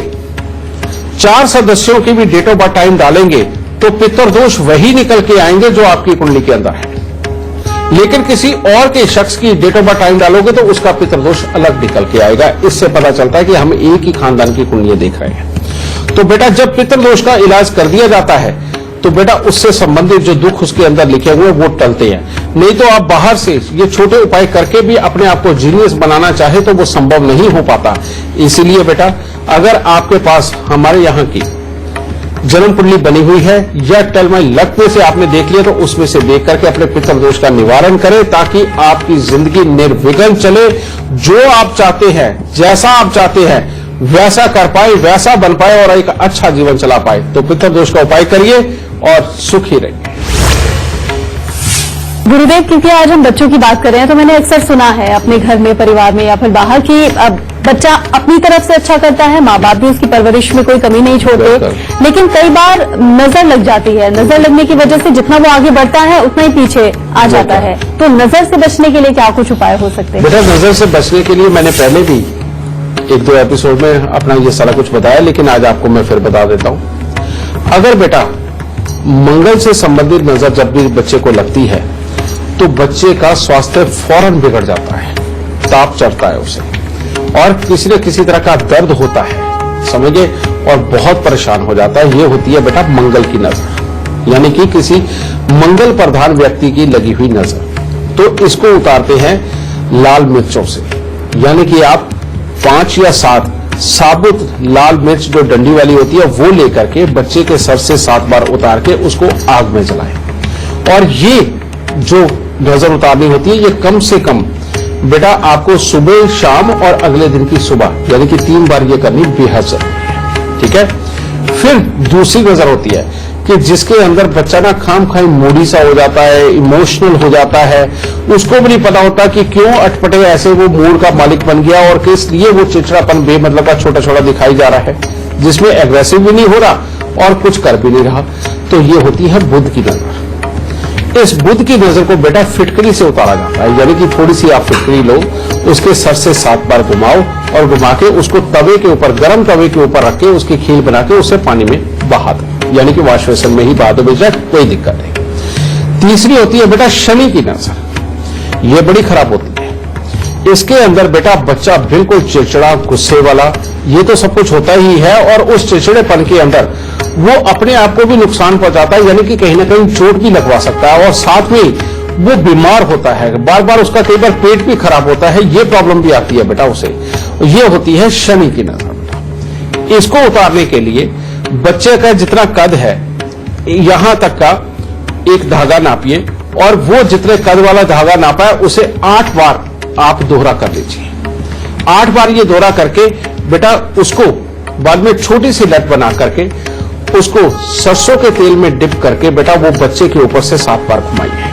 4 सदस्यों की भी डेट ऑफ बर्थ टाइम डालेंगे तो पितृ दोष वही निकल के आएंगे जो आपकी कुंडली के अंदर है। लेकिन किसी और के शख्स की डेट ऑफ बर्थ टाइम डालोगे तो उसका पितृ दोष अलग निकल के आएगा। इससे पता चलता है कि हम एक ही खानदान की कुंडलियां देख रहे हैं। तो बेटा जब पितृ दोष का इलाज कर दिया जाता है तो बेटा उससे संबंधित जो दुख उसके अंदर लिखे हुए वो टलते हैं। नहीं तो आप बाहर से ये छोटे उपाय करके भी अपने आप को जीनियस बनाना चाहे तो वो संभव नहीं हो पाता। इसीलिए बेटा अगर आपके पास हमारे यहाँ की जन्म कुंडली बनी हुई है या टेल माई लक में से आपने देख लिया तो उसमें से देख करके अपने पितृ दोष का निवारण करें ताकि आपकी जिंदगी निर्विघ्न चले। जो आप चाहते हैं, जैसा आप चाहते हैं वैसा कर पाए, वैसा बन पाए और एक अच्छा जीवन चला पाए। तो पितृ दोष का उपाय करिए और सुखी रहिए। गुरुदेव, क्योंकि आज हम बच्चों की बात कर रहे हैं तो मैंने अक्सर सुना है अपने घर में, परिवार में या फिर बाहर कि बच्चा अपनी तरफ से अच्छा करता है, माँ बाप भी उसकी परवरिश में कोई कमी नहीं छोड़ते, लेकिन कई बार नजर लग जाती है। नजर लगने की वजह से जितना वो आगे बढ़ता है उतना ही पीछे आ जाता है। तो नजर से बचने के लिए क्या कुछ उपाय हो सकते हैं? बेटा नजर से बचने के लिए मैंने पहले भी 1-2 एपिसोड में अपना ये सारा कुछ बताया, लेकिन आज आपको मैं फिर बता देता हूं। अगर बेटा मंगल से संबंधित नजर जब भी बच्चे को लगती है तो बच्चे का स्वास्थ्य फौरन बिगड़ जाता है, ताप चढ़ता है उसे और किसी न किसी तरह का दर्द होता है, समझे। और बहुत परेशान हो जाता है। ये होती है बेटा मंगल की नजर, यानी कि किसी मंगल प्रधान व्यक्ति की लगी हुई नजर। तो इसको उतारते हैं लाल मिर्चों से, यानी कि आप 5 या 7 साबुत लाल मिर्च जो डंडी वाली होती है वो लेकर के बच्चे के सर से 7 बार उतार के उसको आग में जलाएं। और ये जो नजर उतारनी होती है ये कम से कम बेटा आपको सुबह, शाम और अगले दिन की सुबह, यानी कि 3 बार ये करनी बेहद जरूरी है। ठीक है। फिर दूसरी नजर होती है कि जिसके अंदर बच्चा ना खाम खाई मूडी सा हो जाता है, इमोशनल हो जाता है, उसको भी नहीं पता होता कि क्यों अटपटे ऐसे वो मूड का मालिक बन गया और किस लिए वो चिड़चिड़ापन बेमतलब का छोटा छोटा दिखाई जा रहा है, जिसमें एग्रेसिव भी नहीं हो रहा और कुछ कर भी नहीं रहा। तो ये होती है बुध की नजर। इस बुध की नजर को बेटा फिटकरी से उतारा जाता है, यानी कि थोड़ी सी आप फिटकरी लो, उसके सर से 7 बार घुमाओ और घुमा के उसको तवे के ऊपर, गर्म तवे के ऊपर रख के उसकी खील बना के उसे पानी में बहा दो, यानी कि वॉश बेसिन में ही बहा दो बेशक, कोई दिक्कत नहीं। तीसरी होती है बेटा शनि की नजर। ये बड़ी खराब होती है। इसके अंदर बेटा बच्चा बिल्कुल चिड़चिड़ा, गुस्से वाला, ये तो सब कुछ होता ही है, और उस चिड़चिड़ेपन के अंदर वो अपने आप को भी नुकसान पहुंचाता है, यानी कि कहीं ना कहीं चोट भी लगवा सकता है, और साथ में वो बीमार होता है, बार बार उसका कई बार पेट भी खराब होता है, ये प्रॉब्लम भी आती है बेटा उसे। ये होती है शनि की नजर बेटा। इसको उतारने के लिए बच्चे का जितना कद है यहां तक का एक धागा नापिए, और वो जितने कद वाला धागा नापा है उसे 8 बार आप दोहरा कर लीजिए। 8 बार ये दोहरा करके बेटा उसको बाद में छोटी सी लट बना करके उसको सरसों के तेल में डिप करके बेटा वो बच्चे के ऊपर से 7 बार घुमाइए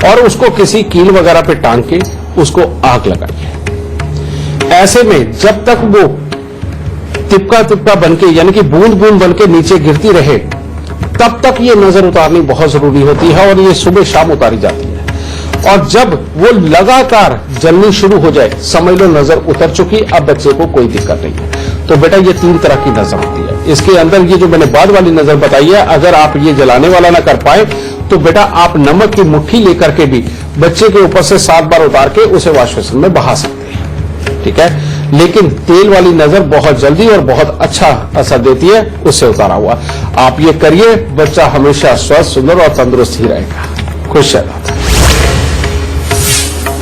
और उसको किसी कील वगैरह पे टांग के उसको आग लगाइए। ऐसे में जब तक वो तिपका तिपका बनके, यानी कि बूंद बूंद बनके नीचे गिरती रहे, तब तक ये नजर उतारनी बहुत जरूरी होती है, और ये सुबह शाम उतारी जाती है। और जब वो लगातार जलनी शुरू हो जाए, समझ लो नजर उतर चुकी, अब बच्चे को कोई दिक्कत नहीं है। तो बेटा ये 3 तरह की नजर होती है। इसके अंदर ये जो मैंने बाद वाली नजर बताई है, अगर आप ये जलाने वाला ना कर पाए तो बेटा आप नमक की मुट्ठी लेकर के भी बच्चे के ऊपर से 7 बार उतार के उसे वॉश बेसिन में बहा सकते हैं। ठीक है। लेकिन तेल वाली नजर बहुत जल्दी और बहुत अच्छा असर देती है उससे उतारा हुआ। आप ये करिए, बच्चा हमेशा स्वस्थ, सुंदर और तंदुरुस्त ही रहेगा। खुश रहना।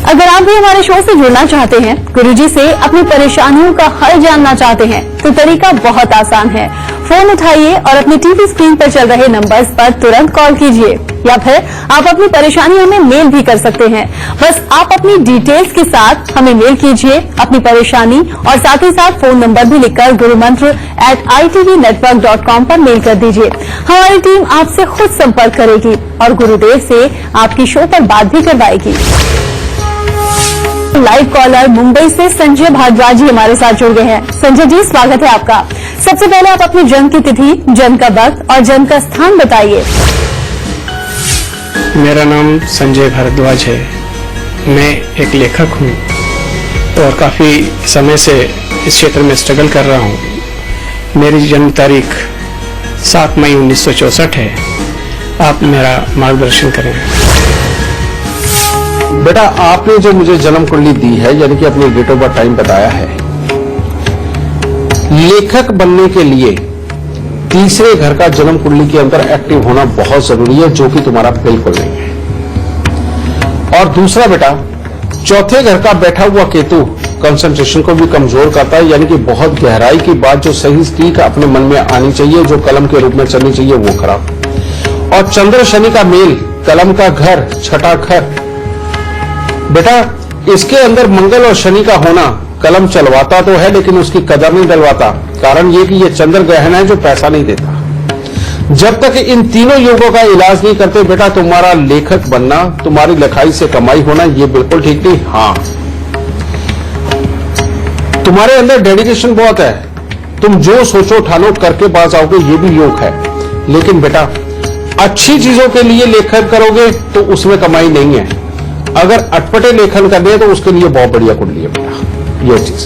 अगर आप भी हमारे शो से जुड़ना चाहते हैं, गुरुजी से अपनी परेशानियों का हल जानना चाहते हैं, तो तरीका बहुत आसान है। फोन उठाइए और अपनी टीवी स्क्रीन पर चल रहे नंबर्स पर तुरंत कॉल कीजिए, या फिर आप अपनी परेशानी हमें मेल भी कर सकते हैं। बस आप अपनी डिटेल्स के साथ हमें मेल कीजिए अपनी परेशानी, और साथ ही साथ फोन नंबर भी लिखकर gurumantra@itvnetwork.com पर मेल कर दीजिए। हमारी टीम आपसे खुद संपर्क करेगी और गुरुदेव से आपकी शो पर बात भी करवाएगी। लाइव कॉलर मुंबई से संजय भारद्वाज जी हमारे साथ जुड़ गए हैं। संजय जी, स्वागत है आपका। सबसे पहले आप अपनी जन्म की तिथि, जन्म का वक्त और जन्म का स्थान बताइए। मेरा नाम संजय भारद्वाज है। मैं एक लेखक हूँ और काफ़ी समय से इस क्षेत्र में स्ट्रगल कर रहा हूँ। मेरी जन्म तारीख 7 मई 1964 है। आप मेरा मार्गदर्शन करें। बेटा आपने जो मुझे जन्म कुंडली दी है, यानी कि अपनी डेट ऑफ बर्थ टाइम बताया है, लेखक बनने के लिए तीसरे घर का जन्म कुंडली के अंदर एक्टिव होना बहुत जरूरी है, जो कि तुम्हारा बिल्कुल नहीं है। और दूसरा बेटा, चौथे घर का बैठा हुआ केतु कंसंट्रेशन को भी कमजोर करता है, यानी कि बहुत गहराई की बात जो सही स्टीक अपने मन में आनी चाहिए, जो कलम के रूप में चलनी चाहिए, वो खराब। और चंद्र शनि का मेल, कलम का घर, छठा घर, बेटा इसके अंदर मंगल और शनि का होना कलम चलवाता तो है लेकिन उसकी कदर नहीं डलवाता। कारण ये कि ये चंद्र ग्रहण है जो पैसा नहीं देता। जब तक इन तीनों योगों का इलाज नहीं करते बेटा, तुम्हारा लेखक बनना, तुम्हारी लिखाई से कमाई होना, ये बिल्कुल ठीक नहीं। हाँ, तुम्हारे अंदर डेडिकेशन बहुत है, तुम जो सोचो ठानो करके पास आओगे, ये भी योग है। लेकिन बेटा अच्छी चीजों के लिए लेखन करोगे तो उसमें कमाई नहीं है। अगर अटपटे लेखन करने हैं तो उसके लिए बहुत बढ़िया कुंडली है बेटा ये चीज।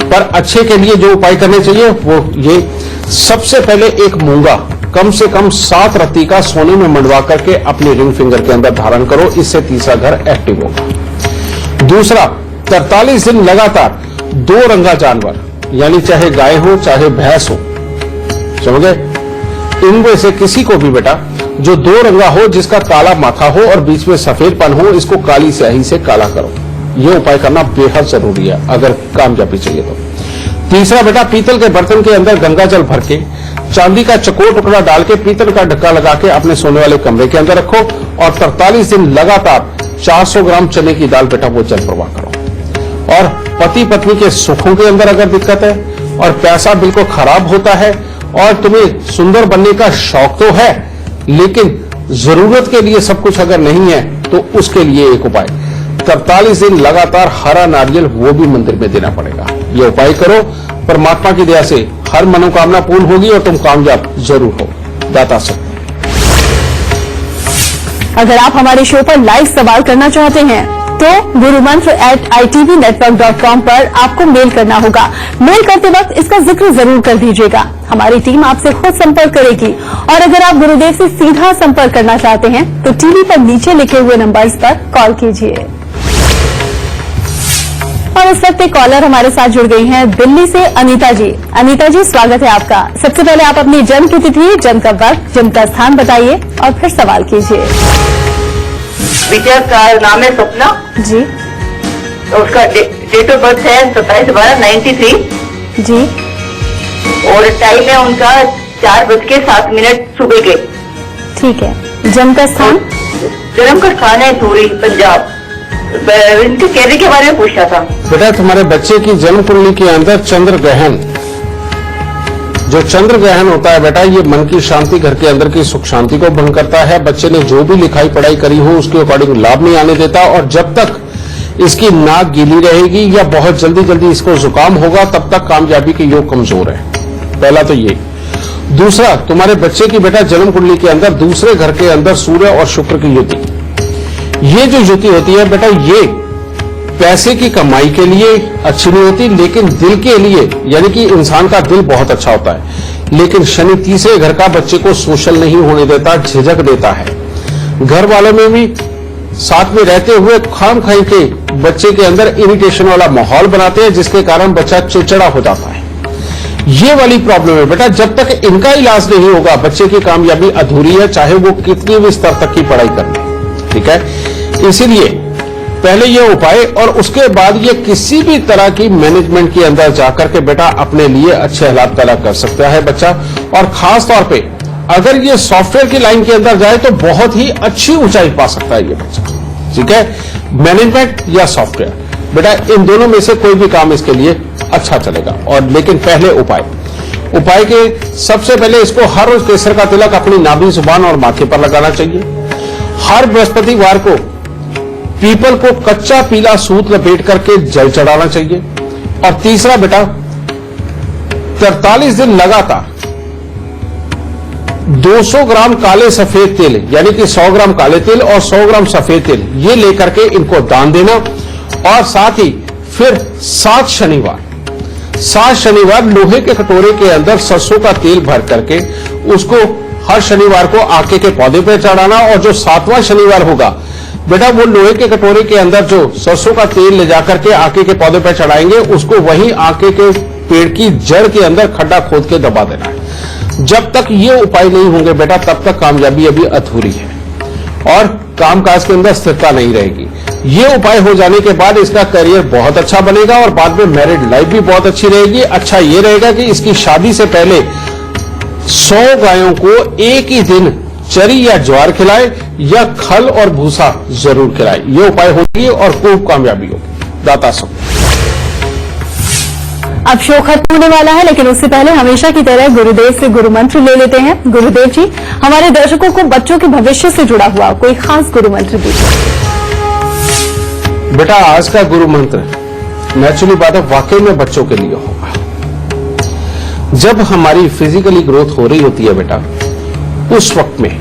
पर अच्छे के लिए जो उपाय करने चाहिए वो ये, सबसे पहले एक मूंगा कम से कम 7 रत्ती का सोने में मंडवा करके अपने रिंग फिंगर के अंदर धारण करो, इससे तीसरा घर एक्टिव होगा। दूसरा, 43 दिन लगातार 2 रंगा जानवर, यानी चाहे गाय हो चाहे भैंस हो, समझ गए। इनमें से किसी को भी बेटा जो दो रंगा हो, जिसका काला माथा हो और बीच में सफेदपन हो, इसको काली स्याही से काला करो। ये उपाय करना बेहद जरूरी है अगर कामयाबी चाहिए तो। तीसरा बेटा, पीतल के बर्तन के अंदर गंगा जल भर के चांदी का चकोर टुकड़ा डाल के पीतल का ढक्का लगा के अपने सोने वाले कमरे के अंदर रखो और 43 दिन लगातार 400 ग्राम चने की दाल बेटा वो जल प्रवाह करो। और पति पत्नी के सुखों के अंदर अगर दिक्कत है और पैसा बिल्कुल खराब होता है और तुम्हें सुंदर बनने का शौक तो है, लेकिन जरूरत के लिए सब कुछ अगर नहीं है, तो उसके लिए एक उपाय, 43 दिन लगातार हरा नारियल वो भी मंदिर में देना पड़ेगा। ये उपाय करो, परमात्मा की दया से हर मनोकामना पूर्ण होगी और तुम कामयाब जरूर हो। दाता सब। अगर आप हमारे शो पर लाइव सवाल करना चाहते हैं तो gurumantra@itvnetwork.com पर आपको मेल करना होगा। मेल करते वक्त इसका जिक्र जरूर कर दीजिएगा। हमारी टीम आपसे खुद संपर्क करेगी। और अगर आप गुरुदेव से सीधा संपर्क करना चाहते हैं तो टीवी पर नीचे लिखे हुए नंबर्स पर कॉल कीजिए। और इस वक्त एक कॉलर हमारे साथ जुड़ गई हैं दिल्ली से अनीता जी। अनीता जी, स्वागत है आपका। सबसे पहले आप अपनी जन्म की तिथि, जन्म का वक्त, जन्म का स्थान बताइए और फिर सवाल कीजिए। बिटिया का नाम है स्वप्ना जी उसका डेट ऑफ बर्थ है 27/12/93 जी और टाइम है उनका 4:07 सुबह के। ठीक है। जन्म का स्थान? जन्म का स्थान है सूरी, पंजाब। इनके कैरियर के बारे में पूछना था। बेटा तुम्हारे बच्चे की जन्म कुंडली के अंदर चंद्र ग्रहण, जो चंद्र ग्रहण होता है बेटा, ये मन की शांति, घर के अंदर की सुख शांति को भंग करता है। बच्चे ने जो भी लिखाई पढ़ाई करी हो उसके अकॉर्डिंग लाभ नहीं आने देता और जब तक इसकी नाक गीली रहेगी या बहुत जल्दी जल्दी इसको जुकाम होगा तब तक कामयाबी के योग कमजोर है। पहला तो ये। दूसरा, तुम्हारे बच्चे की बेटा जन्म कुंडली के अंदर दूसरे घर के अंदर सूर्य और शुक्र की युति, ये जो युति होती है बेटा, ये पैसे की कमाई के लिए अच्छी नहीं होती, लेकिन दिल के लिए, यानी कि इंसान का दिल बहुत अच्छा होता है। लेकिन शनि तीसरे घर का बच्चे को सोशल नहीं होने देता, झिझक देता है। घर वालों में भी साथ में रहते हुए खाम खाई के बच्चे के अंदर इरिटेशन वाला माहौल बनाते हैं, जिसके कारण बच्चा चिड़चिड़ा हो जाता है। ये वाली प्रॉब्लम है बेटा। जब तक इनका इलाज नहीं होगा बच्चे की कामयाबी अधूरी है, चाहे वो कितनी भी स्तर तक की पढ़ाई कर ले। ठीक है, इसीलिए पहले ये उपाय और उसके बाद ये किसी भी तरह की मैनेजमेंट के अंदर जाकर के बेटा अपने लिए अच्छे हालात पैदा कर सकता है बच्चा। और खास तौर पे अगर ये सॉफ्टवेयर की लाइन के अंदर जाए तो बहुत ही अच्छी ऊंचाई पा सकता है ये बच्चा। ठीक है, मैनेजमेंट या सॉफ्टवेयर, बेटा इन दोनों में से कोई भी काम इसके लिए अच्छा चलेगा। और लेकिन पहले उपाय के सबसे पहले इसको हर रोज केसर का तिलक अपनी नाभि, जुबान और माथे पर लगाना चाहिए। हर बृहस्पतिवार को पीपल को कच्चा पीला सूत लपेट करके जल चढ़ाना चाहिए। और तीसरा बेटा, 43 दिन लगातार 200 ग्राम काले सफेद तेल, यानी कि 100 ग्राम काले तेल और 100 ग्राम सफेद तेल, ये लेकर के इनको दान देना। और साथ ही फिर 7 शनिवार लोहे के कटोरे के अंदर सरसों का तेल भर करके उसको हर शनिवार को आके के पौधे पर चढ़ाना। और जो 7वां शनिवार होगा बेटा, वो लोहे के कटोरे के अंदर जो सरसों का तेल ले जाकर के आके के पौधे पर चढ़ाएंगे, उसको वहीं आके के पेड़ की जड़ के अंदर खड्डा खोद के दबा देना है। जब तक ये उपाय नहीं होंगे बेटा, तब तक कामयाबी अभी अधूरी है और कामकाज के अंदर स्थिरता नहीं रहेगी। ये उपाय हो जाने के बाद इसका करियर बहुत अच्छा बनेगा और बाद में मैरिड लाइफ भी बहुत अच्छी रहेगी। अच्छा ये रहेगा कि इसकी शादी से पहले 100 गायों को एक ही दिन चरी या ज्वार खिलाए या खल और भूसा जरूर खिलाए। ये उपाय होगी और खूब कामयाबी होगी। दाता सब। अब शो खत्म होने वाला है, लेकिन उससे पहले हमेशा की तरह गुरुदेव से गुरु मंत्र ले लेते हैं। गुरुदेव जी, हमारे दर्शकों को बच्चों के भविष्य से जुड़ा हुआ कोई खास गुरु मंत्र दीजिए। बेटा आज का गुरु मंत्र नेचुरली बात है, वाकई में बच्चों के लिए होगा। जब हमारी फिजिकली ग्रोथ हो रही होती है बेटा, उस वक्त में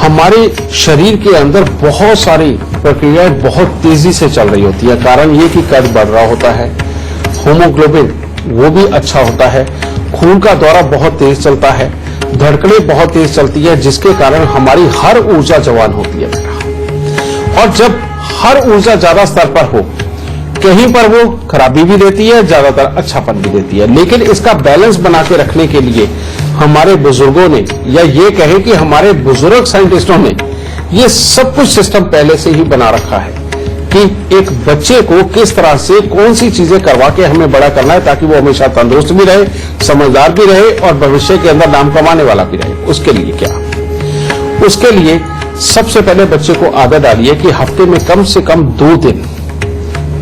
हमारे शरीर के अंदर बहुत सारी प्रक्रियाएं बहुत तेजी से चल रही होती है। कारण ये कि कद बढ़ रहा होता है, होमोग्लोबिन वो भी अच्छा होता है, खून का दौरा बहुत तेज चलता है, धड़कनें बहुत तेज चलती है, जिसके कारण हमारी हर ऊर्जा जवान होती है बेटा। और जब हर ऊर्जा ज्यादा स्तर पर हो कहीं पर वो खराबी भी देती है, ज्यादातर अच्छापन भी देती है। लेकिन इसका बैलेंस बना के रखने के लिए हमारे बुजुर्गों ने, या ये कहें कि हमारे बुजुर्ग साइंटिस्टों ने ये सब कुछ सिस्टम पहले से ही बना रखा है कि एक बच्चे को किस तरह से कौन सी चीजें करवा के हमें बड़ा करना है ताकि वो हमेशा तंदुरुस्त भी रहे, समझदार भी रहे और भविष्य के अंदर नाम कमाने वाला भी रहे। उसके लिए क्या? उसके लिए सबसे पहले बच्चे को आदत डालिए कि हफ्ते में कम से कम 2 दिन,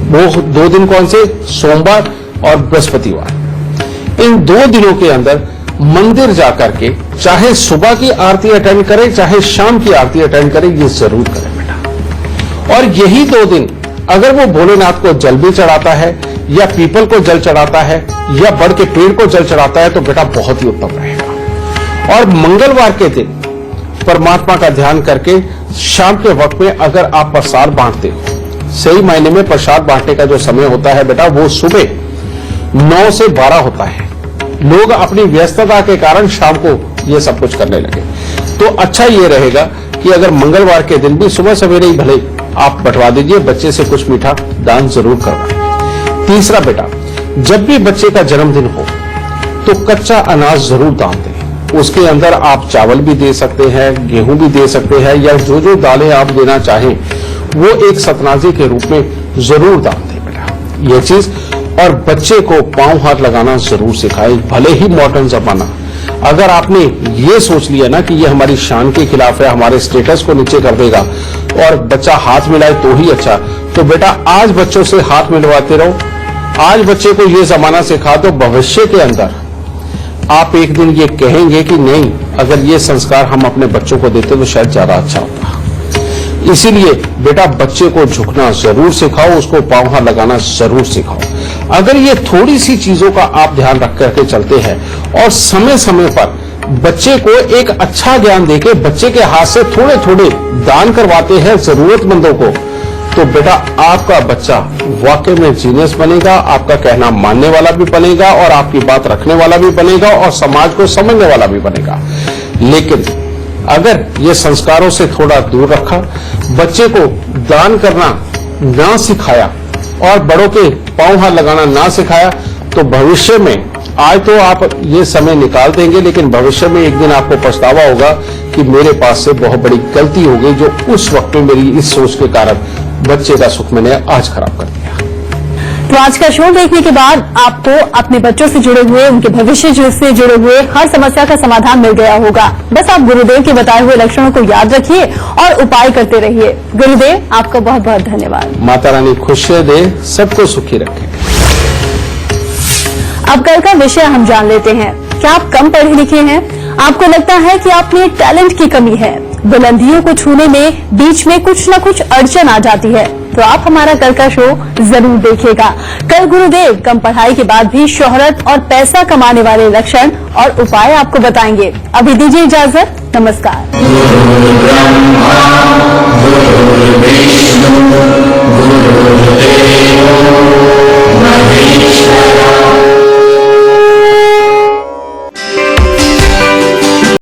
वो 2 दिन कौन से? सोमवार और बृहस्पतिवार। इन 2 दिनों के अंदर मंदिर जाकर के चाहे सुबह की आरती अटेंड करें चाहे शाम की आरती अटेंड करें, ये जरूर करें बेटा। और यही 2 दिन अगर वो भोलेनाथ को जल भी चढ़ाता है या पीपल को जल चढ़ाता है या बड़ के पेड़ को जल चढ़ाता है तो बेटा बहुत ही उत्तम रहेगा। और मंगलवार के दिन परमात्मा का ध्यान करके शाम के वक्त में अगर आप प्रसाद बांटते हो, सही मायने में प्रसाद बांटने का जो समय होता है बेटा वो सुबह 9 से 12 होता है। लोग अपनी व्यस्तता के कारण शाम को ये सब कुछ करने लगे, तो अच्छा ये रहेगा कि अगर मंगलवार के दिन भी सुबह सवेरे ही भले आप बंटवा दीजिए, बच्चे से कुछ मीठा दान जरूर करवाएं। तीसरा बेटा, जब भी बच्चे का जन्मदिन हो तो कच्चा अनाज जरूर दान दें। उसके अंदर आप चावल भी दे सकते हैं, गेहूं भी दे सकते हैं, या जो जो दालें आप देना चाहें वो एक सतनाजी के रूप में जरूर दान दें बेटा, ये चीज। और बच्चे को पांव हाथ लगाना जरूर सिखाएं, भले ही मॉडर्न जमाना। अगर आपने ये सोच लिया ना कि ये हमारी शान के खिलाफ है, हमारे स्टेटस को नीचे कर देगा और बच्चा हाथ मिलाए तो ही अच्छा, तो बेटा आज बच्चों से हाथ मिलवाते रहो। आज बच्चे को ये जमाना सिखा दो, भविष्य के अंदर आप एक दिन ये कहेंगे कि नहीं, अगर ये संस्कार हम अपने बच्चों को देते तो शायद ज्यादा अच्छा होता। इसीलिए बेटा बच्चे को झुकना जरूर सिखाओ, उसको पांव हाथ लगाना जरूर सिखाओ। अगर ये थोड़ी सी चीजों का आप ध्यान रख करके चलते हैं और समय समय पर बच्चे को एक अच्छा ज्ञान देके बच्चे के हाथ से थोड़े थोड़े दान करवाते हैं जरूरतमंदों को, तो बेटा आपका बच्चा वाकई में जीनियस बनेगा, आपका कहना मानने वाला भी बनेगा और आपकी बात रखने वाला भी बनेगा और समाज को समझने वाला भी बनेगा। लेकिन अगर ये संस्कारों से थोड़ा दूर रखा, बच्चे को दान करना ना सिखाया और बड़ों के पांव हाथ लगाना ना सिखाया, तो भविष्य में, आज तो आप ये समय निकाल देंगे लेकिन भविष्य में एक दिन आपको पछतावा होगा कि मेरे पास से बहुत बड़ी गलती हो गई जो उस वक्त में मेरी इस सोच के कारण बच्चे का सुख मैंने आज खराब कर दिया। तो आज का शो देखने के बाद आपको अपने बच्चों से जुड़े हुए, उनके भविष्य से जुड़े हुए हर समस्या का समाधान मिल गया होगा। बस आप गुरुदेव के बताए हुए लक्षणों को याद रखिए और उपाय करते रहिए। गुरुदेव आपका बहुत बहुत धन्यवाद। माता रानी खुशियां दे, सबको सुखी रखे। अब कल का विषय हम जान लेते हैं। क्या आप कम पढ़े लिखे हैं? आपको लगता है कि आप में टैलेंट की कमी है, बुलंदियों को छूने में बीच में कुछ न कुछ अड़चन आ जाती है, तो आप हमारा कल का शो जरूर देखिएगा। कल गुरुदेव कम पढ़ाई के बाद भी शोहरत और पैसा कमाने वाले लक्षण और उपाय आपको बताएंगे। अभी दीजिए इजाजत, नमस्कार।